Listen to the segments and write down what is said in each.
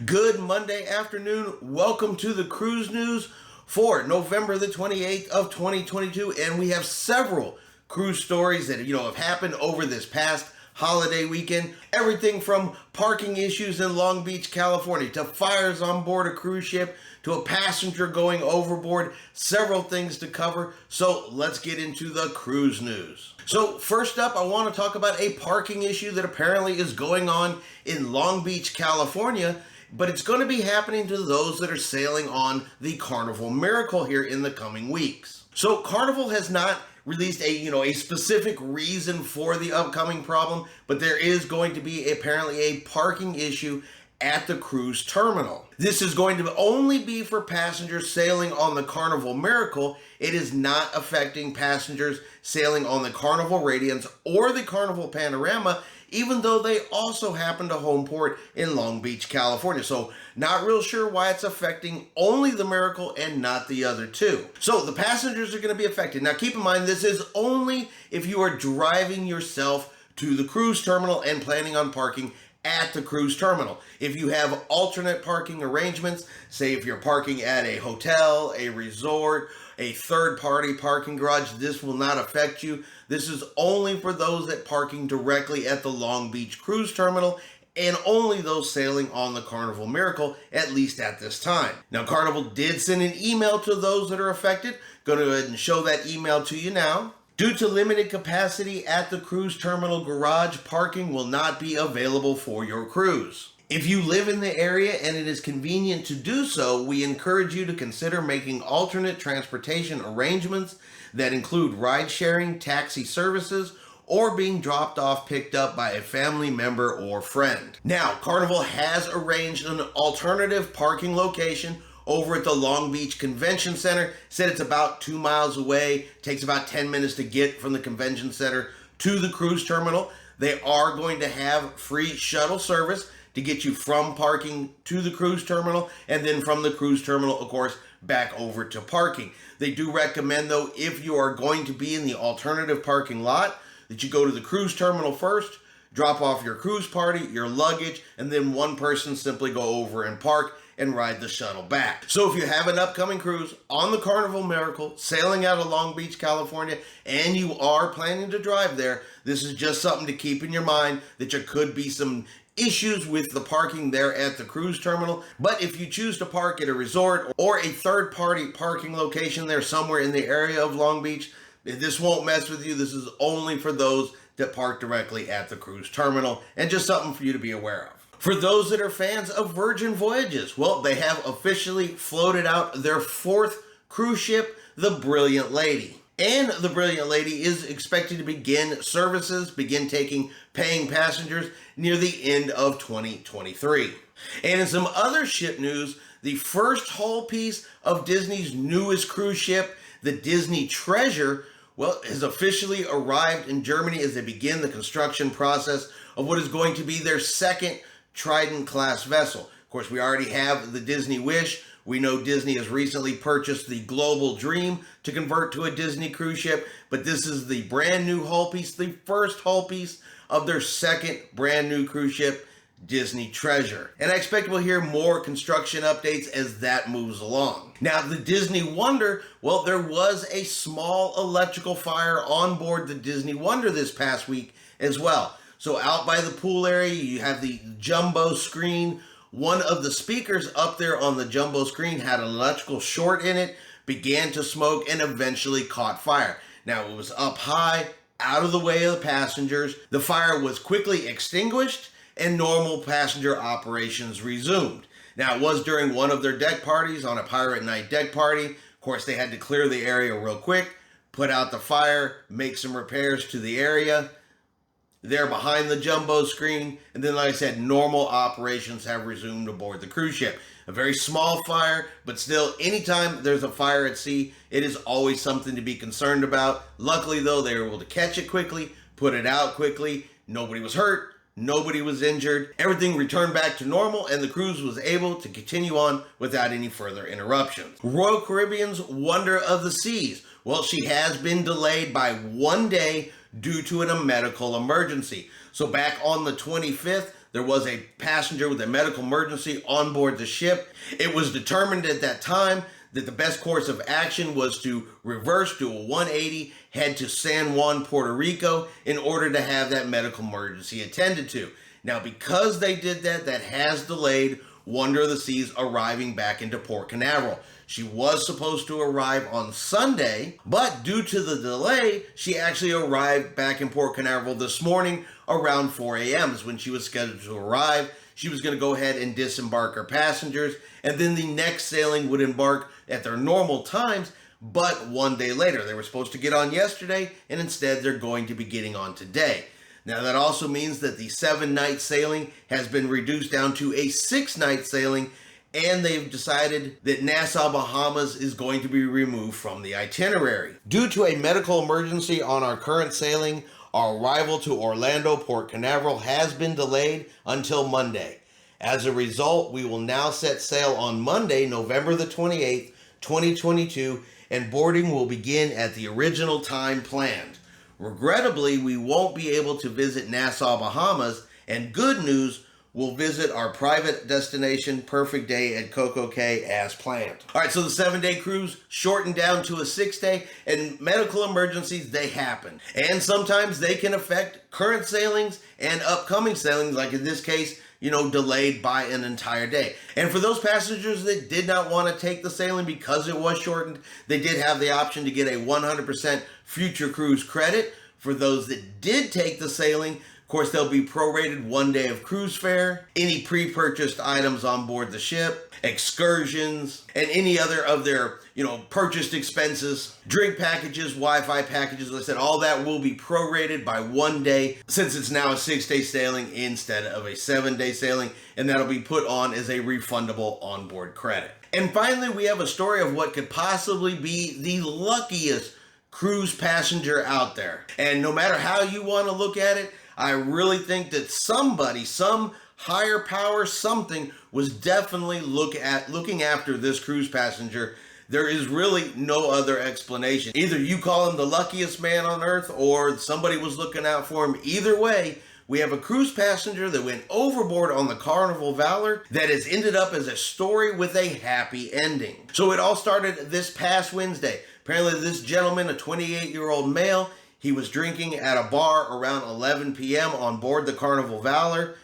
Good Monday afternoon. Welcome to the Cruise News for November the 28th of 2022. And we have several cruise stories that, have happened over this past holiday weekend. Everything from parking issues in Long Beach, California, to fires on board a cruise ship, to a passenger going overboard. Several things to cover. So let's get into the cruise news. So first up, I want to talk about a parking issue that apparently is going on in Long Beach, California, but it's going to be happening to those that are sailing on the Carnival Miracle here in the coming weeks. So Carnival has not released a specific reason for the upcoming problem, but there is going to be apparently a parking issue at the cruise terminal. This is going to only be for passengers sailing on the Carnival Miracle. It is not affecting passengers sailing on the Carnival Radiance or the Carnival Panorama, even though they also happen to home port in Long Beach, California. So not real sure why it's affecting only the Miracle and not the other two. So the passengers are going to be affected. Now keep in mind, this is only if you are driving yourself to the cruise terminal and planning on parking at the cruise terminal. If you have alternate parking arrangements, say if you're parking at a hotel, a resort, a third-party parking garage, this will not affect you. This is only for those that parking directly at the Long Beach cruise terminal and only those sailing on the Carnival Miracle, at least at this time. Now, Carnival did send an email to those that are affected. Going to go ahead and show that email to you now. Due to limited capacity at the cruise terminal garage, parking will not be available for your cruise. If you live in the area and it is convenient to do so, we encourage you to consider making alternate transportation arrangements that include ride-sharing, taxi services, or being dropped off, picked up by a family member or friend. Now, Carnival has arranged an alternative parking location over at the Long Beach Convention Center. Said it's about 2 miles away. Takes about 10 minutes to get from the convention center to the cruise terminal. They are going to have free shuttle service to get you from parking to the cruise terminal, and then from the cruise terminal, of course, back over to parking. They do recommend, though, if you are going to be in the alternative parking lot, that you go to the cruise terminal first, drop off your cruise party, your luggage, and then one person simply go over and park and ride the shuttle back. So if you have an upcoming cruise on the Carnival Miracle, sailing out of Long Beach, California, and you are planning to drive there, this is just something to keep in your mind, that there could be some issues with the parking there at the cruise terminal. But if you choose to park at a resort or a third-party parking location there somewhere in the area of Long Beach, this won't mess with you. This is only for those that park directly at the cruise terminal, and just something for you to be aware of. For those that are fans of Virgin Voyages, well, they have officially floated out their fourth cruise ship, the Brilliant Lady. And the Brilliant Lady is expected to begin taking paying passengers near the end of 2023. And in some other ship news, the first hull piece of Disney's newest cruise ship, the Disney Treasure, has officially arrived in Germany as they begin the construction process of what is going to be their second Trident-class vessel. Of course, we already have the Disney Wish. We know Disney has recently purchased the Global Dream to convert to a Disney cruise ship, but this is the brand new hull piece, the first hull piece of their second brand new cruise ship, Disney Treasure. And I expect we'll hear more construction updates as that moves along. Now, the Disney Wonder, there was a small electrical fire on board the Disney Wonder this past week as well. So out by the pool area, you have the jumbo screen. One of the speakers up there on the jumbo screen had an electrical short in it, began to smoke, and eventually caught fire. Now, it was up high, out of the way of the passengers. The fire was quickly extinguished, and normal passenger operations resumed. Now, it was during one of their deck parties, on a Pirate Night deck party. Of course, they had to clear the area real quick, put out the fire, make some repairs to the area there behind the jumbo screen, and then, like I said, normal operations have resumed aboard the cruise ship. A very small fire, but still, anytime there's a fire at sea, it is always something to be concerned about. Luckily, though, they were able to catch it quickly, put it out quickly. Nobody was hurt. Nobody was injured. Everything returned back to normal, and the cruise was able to continue on without any further interruptions. Royal Caribbean's Wonder of the Seas. She has been delayed by 1 day due to a medical emergency. So back on the 25th, there was a passenger with a medical emergency on board the ship. It was determined at that time that the best course of action was to reverse, do a 180, head to San Juan, Puerto Rico, in order to have that medical emergency attended to. Now, because they did that, that has delayed Wonder of the Seas arriving back into Port Canaveral. She was supposed to arrive on Sunday, but due to the delay, she actually arrived back in Port Canaveral this morning around 4 a.m. is when she was scheduled to arrive. She was going to go ahead and disembark her passengers, and then the next sailing would embark at their normal times, but one day later. They were supposed to get on yesterday, and instead they're going to be getting on today. Now, that also means that the 7-night sailing has been reduced down to a 6-night sailing, and they've decided that Nassau, Bahamas is going to be removed from the itinerary. Due to a medical emergency on our current sailing, our arrival to Orlando, Port Canaveral has been delayed until Monday. As a result, we will now set sail on Monday, November the 28th, 2022, and boarding will begin at the original time planned. Regrettably, we won't be able to visit Nassau, Bahamas, and good news, we'll visit our private destination, Perfect Day at Coco Cay, as planned. All right, so the 7-day cruise shortened down to a 6-day, and medical emergencies, they happen. And sometimes they can affect current sailings and upcoming sailings, like in this case, delayed by an entire day. And for those passengers that did not want to take the sailing because it was shortened, they did have the option to get a 100% future cruise credit. For those that did take the sailing, of course, they'll be prorated 1 day of cruise fare, any pre-purchased items on board the ship, excursions, and any other of their, purchased expenses, drink packages, Wi-Fi packages. Like I said, all that will be prorated by 1 day since it's now a 6-day sailing instead of a 7-day sailing, and that'll be put on as a refundable onboard credit. And finally, we have a story of what could possibly be the luckiest cruise passenger out there. And no matter how you want to look at it, I really think that somebody, some higher power, something was definitely looking after this cruise passenger. There is really no other explanation. Either you call him the luckiest man on earth or somebody was looking out for him. Either way, we have a cruise passenger that went overboard on the Carnival Valor that has ended up as a story with a happy ending. So it all started this past Wednesday. Apparently this gentleman, a 28-year-old male, he was drinking at a bar around 11 p.m. on board the Carnival Valor,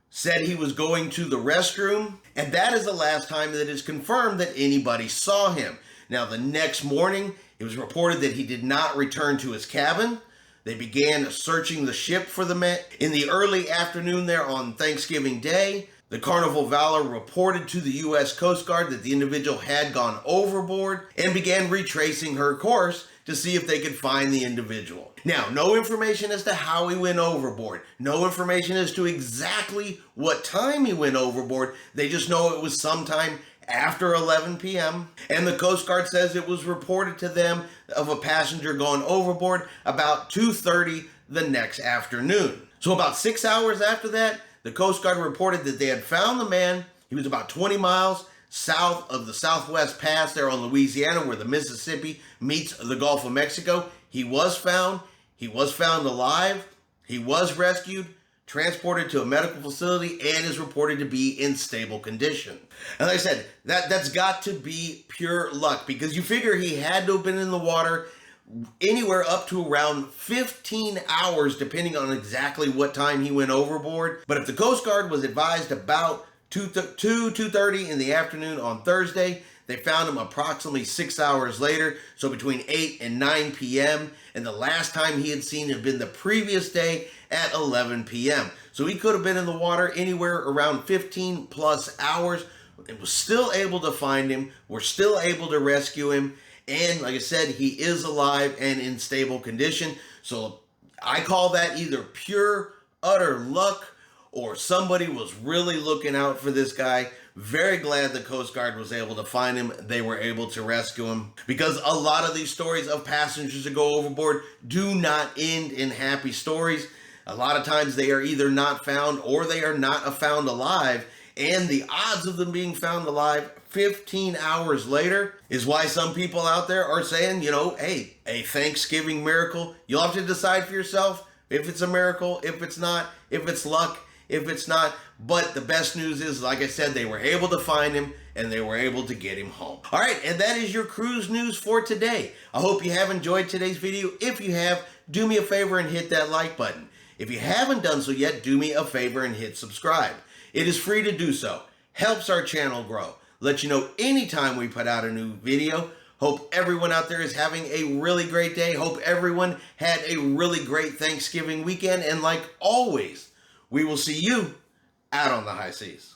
said he was going to the restroom, and that is the last time that is confirmed that anybody saw him. Now, the next morning, it was reported that he did not return to his cabin. They began searching the ship for the man. In the early afternoon there on Thanksgiving Day, the Carnival Valor reported to the U.S. Coast Guard that the individual had gone overboard and began retracing her course to see if they could find the individual. Now, no information as to how he went overboard. No information as to exactly what time he went overboard. They just know it was sometime after 11 p.m. And the Coast Guard says it was reported to them of a passenger going overboard about 2:30 the next afternoon. So about 6 hours after that, the Coast Guard reported that they had found the man. He was about 20 miles south of the Southwest Pass there on Louisiana, where the Mississippi meets the Gulf of Mexico. He was found. He was found alive. He was rescued, transported to a medical facility, and is reported to be in stable condition. And like I said, that's got to be pure luck, because you figure he had to have been in the water anywhere up to around 15 hours, depending on exactly what time he went overboard. But if the Coast Guard was advised about 2:30 in the afternoon on Thursday, they found him approximately 6 hours later, so between 8 and 9 p.m., and the last time he had seen had been the previous day at 11 p.m. So he could have been in the water anywhere around 15 plus hours. It was still able to find him. We're still able to rescue him. And like I said, he is alive and in stable condition. So I call that either pure, utter luck, or somebody was really looking out for this guy. Very glad the Coast Guard was able to find him. They were able to rescue him, because a lot of these stories of passengers that go overboard do not end in happy stories. A lot of times they are either not found or they are not found alive. And the odds of them being found alive 15 hours later is why some people out there are saying, hey, a Thanksgiving miracle. You'll have to decide for yourself if it's a miracle, if it's not, if it's luck. if it's not. But the best news is, like I said, they were able to find him and they were able to get him home. All right, and that is your cruise news for today. I hope you have enjoyed today's video. If you have, do me a favor and hit that like button. If you haven't done so yet, do me a favor and hit subscribe. It is free to do so. Helps our channel grow. Let you know anytime we put out a new video. Hope everyone out there is having a really great day. Hope everyone had a really great Thanksgiving weekend. And like always, we will see you out on the high seas.